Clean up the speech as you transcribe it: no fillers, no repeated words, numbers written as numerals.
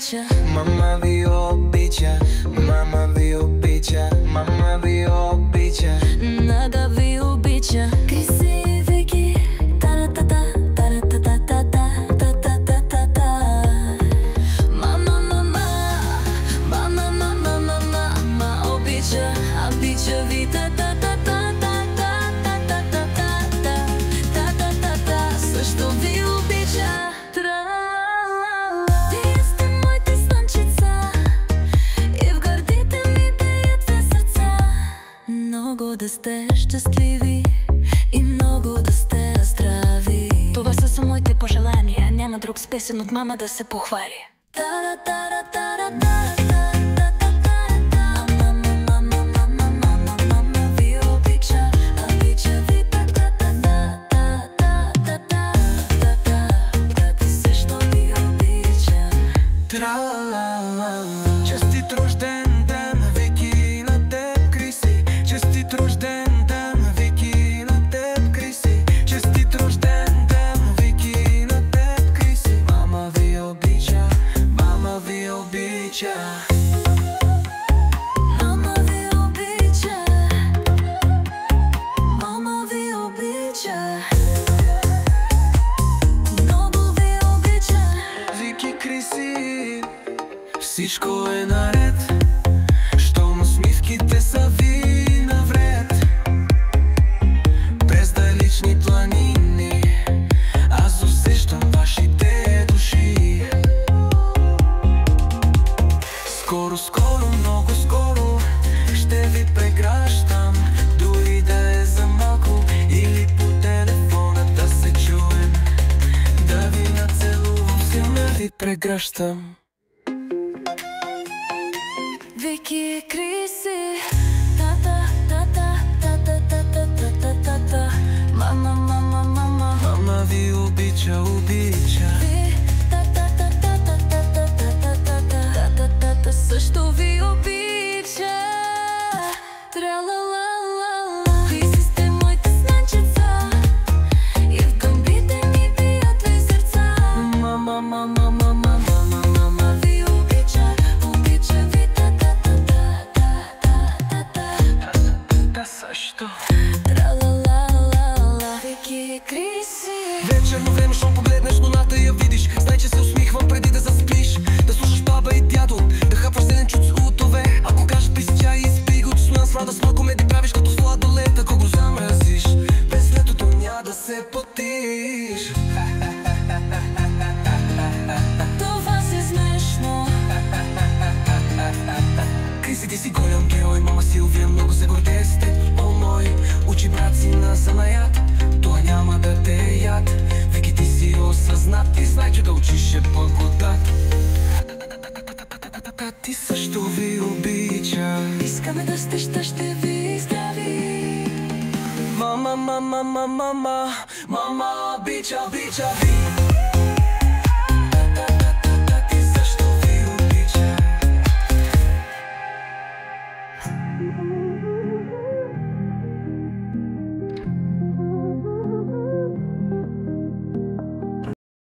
обича, мама ви обича, мама ви обича, мама ви обича, Нага ви обича. Криси и Вики, та-ра-та-та, та-ра-та-та-та-та, та-та-та-та-та. Мама, мама, мама, мама, мама, мама обича, обича ви, та-та-та-та-та-та-та-та-та-та-та-та. Също ви обича. Вие сте моите слънчица и в гърдите ми бият две сърца. Много да сте щастливи и много да сте здрави. Това са само моите пожелания. Няма друг с песен от мама да се похвали. Честит рожден ден, Вики, на теб, Криси. Честит рожден ден, Вики, на теб, Криси. Честит рожден ден, Вики, на теб, Криси. Мама ви обича, мама ви обича. Мама ви обича, мама ви обича, много ви обича. Вики, Криси, всичко е наред, щом усмивките са ви навред. През далечни планини аз усещам вашите души. Скоро, скоро, много скоро ще ви прегращам, дори да е за малко или по телефона да се чуем. Да ви нацелувам, силно ви прегращам. Вики, Криси, та-та-та-та-та-та-та-та-та-та. Мама, мама, мама, Мама ви обича, обича. ви, та-та-та-та-та-та-та-та-та-та-та. Също ви обича. Тра-ла-ла-ла-ла. Криси сте моите слънчица и в гъбите ми бият две сърца. Мама, мама, мама, мама. Мама ви обича, обича ви, та-та-та-та-та-та-та. Да също. Тра-ла-ла-ла-ла. Вики, Криси. Вечерно време, щом погледнеш луната и я видиш, знай, че се усмихвам преди да заспиш. Да слушаш баба и дядо, да хапваш зеленчук с утове. Ако кажат пи си чай и спи го с нас, да с малко меди правиш като сладолет. Ако го замразиш, без летото няма да се потиш. Това си смешно. Криси, ти си голям герой, мама Силвия много се гордее с теб. О, мой, учи брат си на занаят, това няма да те яд. Вики, ти си осъзнат и знай, че да учиш е благодат. Ти също ви обича. Искаме да сте щастливи, здрави. Мама, мама, мама, мама, мама обича, обича ви.